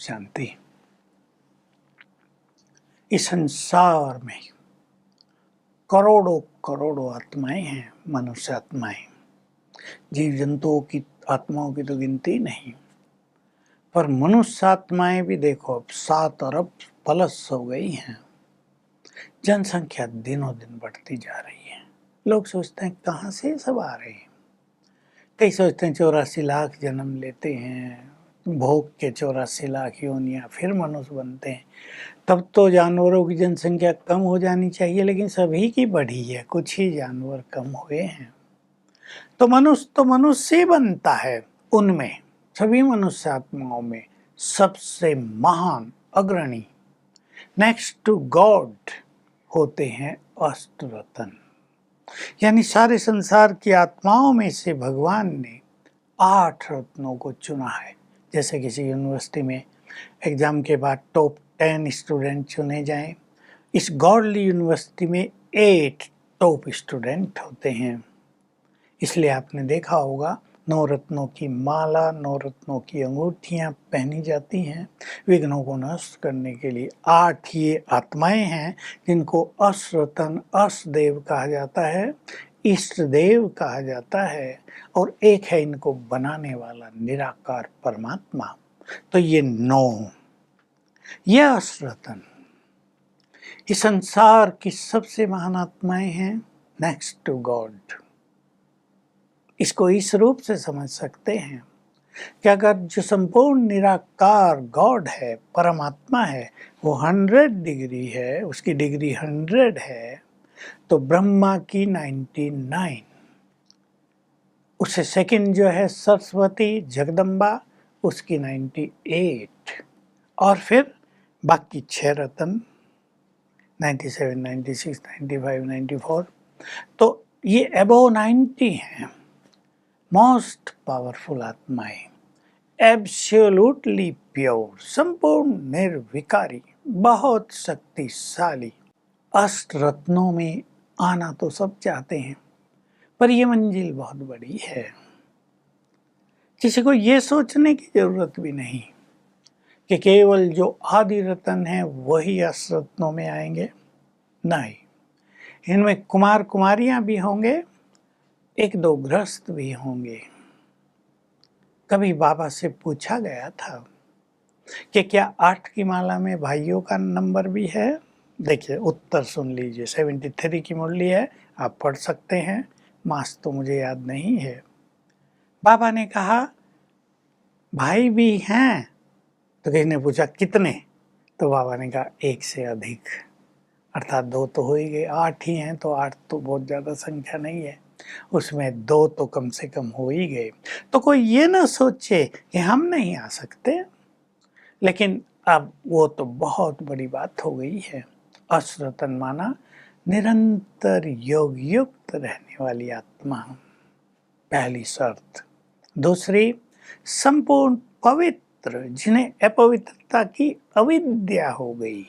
शांति। इस संसार में करोड़ों करोड़ों आत्माएं हैं, मनुष्य आत्माएं। जीव जंतुओं की आत्माओं की तो गिनती नहीं, पर मनुष्य आत्माएं भी देखो अब 7 अरब प्लस हो गई हैं। जनसंख्या दिनों दिन बढ़ती जा रही है। लोग सोचते हैं कहाँ से सब आ रहे हैं। कई सोचते हैं 84 लाख जन्म लेते हैं, भोग के 84 लाख योनियां, फिर मनुष्य बनते हैं। तब तो जानवरों की जनसंख्या कम हो जानी चाहिए, लेकिन सभी की बढ़ी है, कुछ ही जानवर कम हुए हैं। तो मनुष्य ही बनता है। उनमें सभी मनुष्य आत्माओं में सबसे महान अग्रणी नेक्स्ट टू गॉड होते हैं अष्टरत्न। यानी सारे संसार की आत्माओं में से भगवान ने 8 रत्नों को चुना है। जैसे किसी यूनिवर्सिटी में एग्जाम के बाद टॉप 10 स्टूडेंट चुने जाएं, इस गॉडली यूनिवर्सिटी में 8 टॉप स्टूडेंट होते हैं। इसलिए आपने देखा होगा 9 रत्नों की माला, 9 रत्नों की अंगूठियां पहनी जाती हैं विघ्नों को नष्ट करने के लिए। 8 ये आत्माएं हैं जिनको अष्टरत्न, अष्टदेव कहा जाता है, इष्ट देव कहा जाता है, और एक है इनको बनाने वाला निराकार परमात्मा। तो ये 9 ये अष्टरत्न इस संसार की सबसे महान आत्माएं हैं नेक्स्ट टू गॉड। इसको इस रूप से समझ सकते हैं कि अगर जो संपूर्ण निराकार गॉड है, परमात्मा है, वो 100 डिग्री है, उसकी डिग्री 100 है, तो ब्रह्मा की 99, उससे सेकंड जो है सरस्वती जगदम्बा, उसकी 98, और फिर बाकी 6 रत्न 97, 96, 95, 94, तो ये अबव 90 हैं। मोस्ट पावरफुल आत्माएं, एब्सोल्युटली प्योर, संपूर्ण निर्विकारी, बहुत शक्तिशाली। अष्ट रत्नों में आना तो सब चाहते हैं, पर यह मंजिल बहुत बड़ी है। किसी को यह सोचने की जरूरत भी नहीं कि केवल जो आदि रत्न है वही अष्ट रत्नों में आएंगे। नहीं, इनमें कुमार कुमारियां भी होंगे, 1-2 गृहस्थ भी होंगे। कभी बाबा से पूछा गया था कि क्या 8 की माला में भाइयों का नंबर भी है? देखिए उत्तर सुन लीजिए। 73 की मुरली है, आप पढ़ सकते हैं, मास तो मुझे याद नहीं है। बाबा ने कहा भाई भी हैं, तो किसी ने पूछा कितने? तो बाबा ने कहा 1 से अधिक, अर्थात 2 तो हो ही गए, 8 ही हैं, तो 8 तो बहुत ज़्यादा संख्या नहीं है, उसमें 2 तो कम से कम हो ही गए। तो कोई ये ना सोचे कि हम नहीं आ सकते, लेकिन अब वो तो बहुत बड़ी बात हो गई है। अष्टरत्न माना निरंतर योग युक्त रहने वाली आत्मा, पहली शर्त। दूसरी, संपूर्ण पवित्र, जिन्हें अपवित्रता की अविद्या हो गई,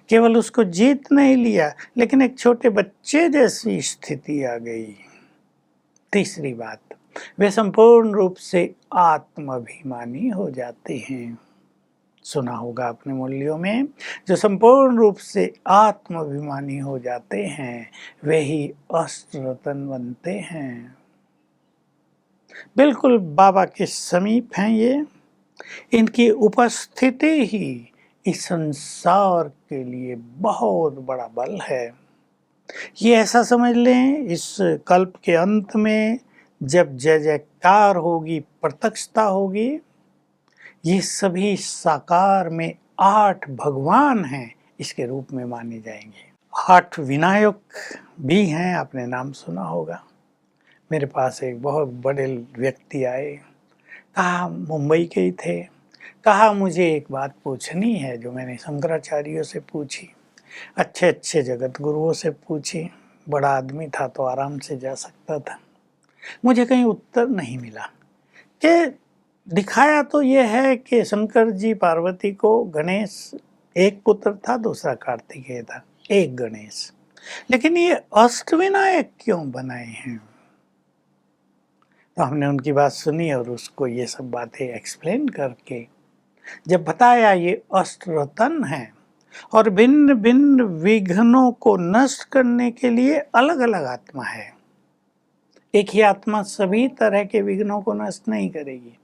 केवल उसको जीत नहीं लिया, लेकिन एक छोटे बच्चे जैसी स्थिति आ गई। तीसरी बात, वे संपूर्ण रूप से आत्माभिमानी हो जाते हैं। सुना होगा अपने मूल्यों में, जो संपूर्ण रूप से आत्माभिमानी हो जाते हैं वे ही अष्टरत्न बनते हैं। बिल्कुल बाबा के समीप हैं ये। इनकी उपस्थिति ही इस संसार के लिए बहुत बड़ा बल है। ये ऐसा समझ लें, इस कल्प के अंत में जब जय जयकार होगी, प्रत्यक्षता होगी, ये सभी साकार में 8 भगवान हैं इसके रूप में माने जाएंगे। 8 विनायक भी हैं, आपने नाम सुना होगा। मेरे पास एक बहुत बड़े व्यक्ति आए, कहा मुंबई के ही थे, कहा मुझे एक बात पूछनी है जो मैंने शंकराचार्यों से पूछी, अच्छे अच्छे जगत गुरुओं से पूछी, बड़ा आदमी था तो आराम से जा सकता था, मुझे कहीं उत्तर नहीं मिला। कि दिखाया तो ये है कि शंकर जी पार्वती को, गणेश एक पुत्र था, दूसरा कार्तिकेय था, एक गणेश, लेकिन ये अष्टविनायक क्यों बनाए हैं? तो हमने उनकी बात सुनी और उसको ये सब बातें एक्सप्लेन करके जब बताया ये अष्टरत्न है और भिन्न भिन्न विघ्नों को नष्ट करने के लिए अलग अलग आत्मा है। एक ही आत्मा सभी तरह के विघ्नों को नष्ट नहीं करेगी।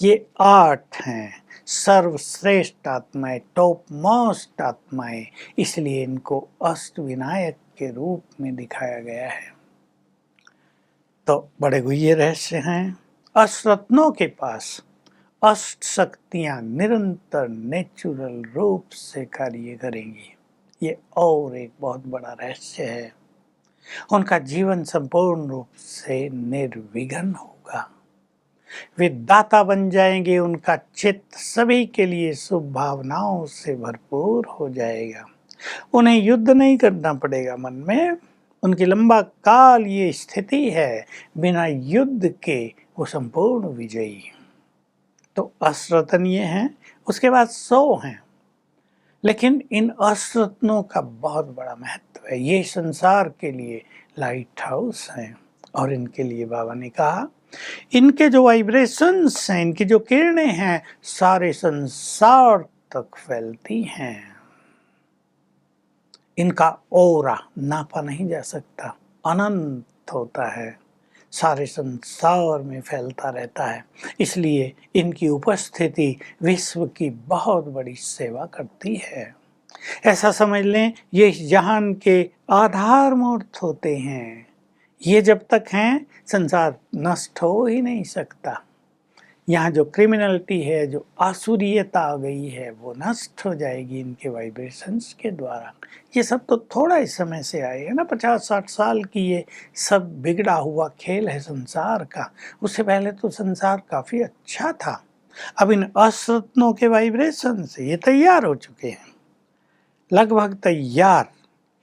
ये 8 हैं, सर्वश्रेष्ठ आत्माएं, टॉप मोस्ट आत्माएं, इसलिए इनको अष्ट विनायक के रूप में दिखाया गया है। तो बड़े गुह्य रहस्य हैं। अष्टरत्नों के पास अष्ट शक्तियां निरंतर नेचुरल रूप से कार्य करेंगी। ये और एक बहुत बड़ा रहस्य है। उनका जीवन संपूर्ण रूप से निर्विघ्न होगा। वे दाता बन जाएंगे। उनका चित्त सभी के लिए शुभ भावनाओं से भरपूर हो जाएगा। उन्हें युद्ध नहीं करना पड़ेगा मन में। उनकी लंबा काल ये स्थिति है, बिना युद्ध के वो संपूर्ण विजयी। तो अष्टरत्न ये हैं। उसके बाद 100 हैं, लेकिन इन अष्टरत्नों का बहुत बड़ा महत्व है। ये संसार के लिए लाइट हाउस हैं और इनके लिए बाबा ने कहा इनके जो वाइब्रेशंस हैं, इनकी जो किरणें हैं, सारे संसार तक फैलती हैं। इनका ऑरा नापा नहीं जा सकता, अनंत होता है, सारे संसार में फैलता रहता है। इसलिए इनकी उपस्थिति विश्व की बहुत बड़ी सेवा करती है। ऐसा समझ लें ये इस जहान के आधार मूर्त होते हैं। ये जब तक हैं संसार नष्ट हो ही नहीं सकता। यहाँ जो क्रिमिनलिटी है, जो आसुरियता आ गई है, वो नष्ट हो जाएगी इनके वाइब्रेशंस के द्वारा। ये सब तो थोड़ा ही समय से आए है ना, 50-60 साल की ये सब बिगड़ा हुआ खेल है संसार का। उससे पहले तो संसार काफ़ी अच्छा था। अब इन अष्टरत्नों के वाइब्रेशन से ये तैयार हो चुके हैं, लगभग तैयार।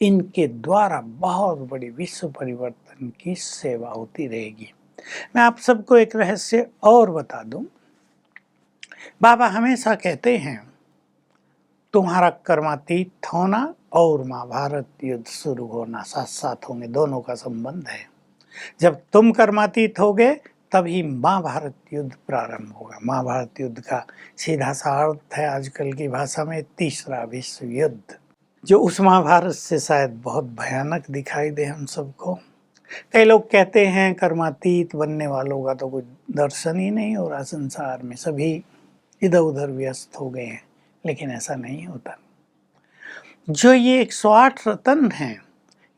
इनके द्वारा बहुत बड़ी विश्व परिवर्तन की सेवा होती रहेगी। मैं आप सबको एक रहस्य और बता दूं। बाबा हमेशा कहते हैं तुम्हारा कर्मातीत होना और महाभारत युद्ध शुरू होना साथ साथ होंगे, दोनों का संबंध है। जब तुम कर्मातीत होगे तभी महाभारत युद्ध प्रारंभ होगा। महाभारत युद्ध का सीधा सा अर्थ है आजकल की भाषा में तीसरा विश्व युद्ध, जो उस महाभारत से शायद बहुत भयानक दिखाई दे हम सबको। कई लोग कहते हैं कर्मातीत बनने वालों का तो कुछ दर्शन ही नहीं हो रहा संसार में, सभी इधर उधर व्यस्त हो गए हैं, लेकिन ऐसा नहीं होता। जो ये 108 रत्न हैं,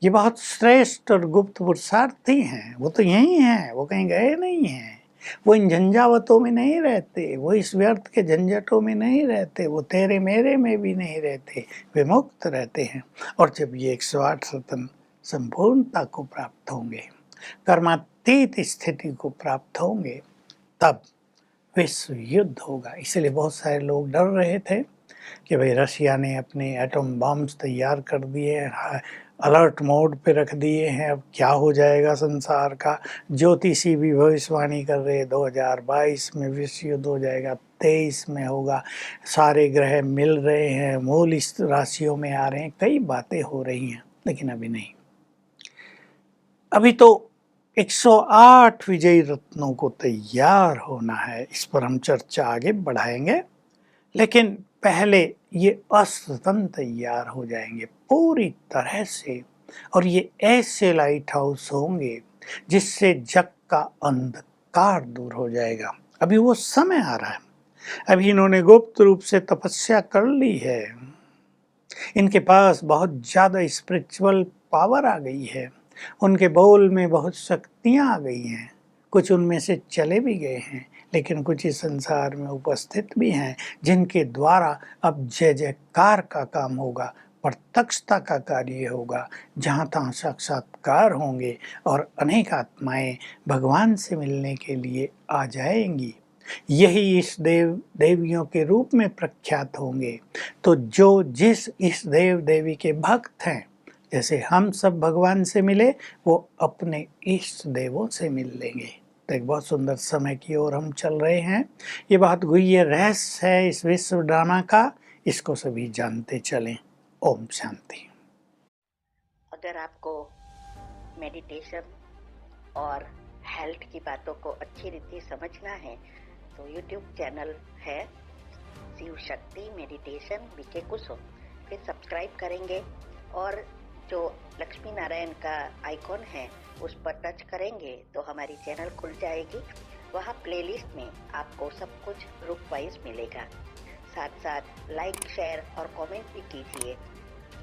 ये बहुत श्रेष्ठ और गुप्त पुरुषार्थी हैं। वो तो यही हैं, वो कहीं गए नहीं हैं। वो इन झंझावतों में नहीं रहते, वो इस व्यर्थ के झंझटों में नहीं रहते, वो तेरे मेरे में भी नहीं रहते, वे मुक्त रहते हैं। और जब ये 108 रत्न संपूर्णता को प्राप्त होंगे, कर्मातीत स्थिति को प्राप्त होंगे, तब विश्व युद्ध होगा। इसलिए बहुत सारे लोग डर रहे थे कि भाई रशिया ने अपने एटम बम्स तैयार कर दिए, अलर्ट मोड पे रख दिए हैं, अब क्या हो जाएगा संसार का। ज्योतिषी भी भविष्यवाणी कर रहे 2022 में विश्व युद्ध हो जाएगा, 23 में होगा, सारे ग्रह मिल रहे हैं, मूल इस राशियों में आ रहे हैं, कई बातें हो रही हैं, लेकिन अभी नहीं। अभी तो 108 विजयी रत्नों को तैयार होना है। इस पर हम चर्चा आगे बढ़ाएंगे, लेकिन पहले ये अष्टरत्न तैयार हो जाएंगे पूरी तरह से, और ये ऐसे लाइट हाउस होंगे जिससे जग का अंधकार दूर हो जाएगा। अभी वो समय आ रहा है। अभी इन्होंने गुप्त रूप से तपस्या कर ली है, इनके पास बहुत ज़्यादा स्पिरिचुअल पावर आ गई है, उनके बोल में बहुत शक्तियाँ आ गई हैं। कुछ उनमें से चले भी गए हैं, लेकिन कुछ इस संसार में उपस्थित भी हैं, जिनके द्वारा अब जय जयकार का काम होगा, प्रत्यक्षता का कार्य होगा, जहाँ तहाँ साक्षात्कार होंगे और अनेक आत्माएं भगवान से मिलने के लिए आ जाएंगी। यही इस देव देवियों के रूप में प्रख्यात होंगे। तो जो जिस इस देव देवी के भक्त हैं, जैसे हम सब भगवान से मिले, वो अपने इष्ट देवों से मिल लेंगे। तो एक बहुत सुंदर समय की ओर हम चल रहे हैं। ये बहुत गुह्य रहस्य है इस विश्व ड्रामा का, इसको सभी जानते चलें। ओम शांति। अगर आपको मेडिटेशन और हेल्थ की बातों को अच्छी रीति समझना है तो YouTube चैनल है शिव शक्ति मेडिटेशन बीके कुसुम, फिर सब्सक्राइब करेंगे और जो लक्ष्मी नारायण का आइकॉन है उस पर टच करेंगे तो हमारी चैनल खुल जाएगी। वहाँ प्लेलिस्ट में आपको सब कुछ ग्रुप वाइज मिलेगा। साथ साथ लाइक, शेयर और कमेंट भी कीजिए।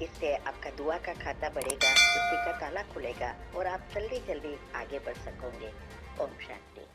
इससे आपका दुआ का खाता बढ़ेगा, बुद्धि का ताला खुलेगा और आप जल्दी जल्दी आगे बढ़ सकोगे। ओम शांति।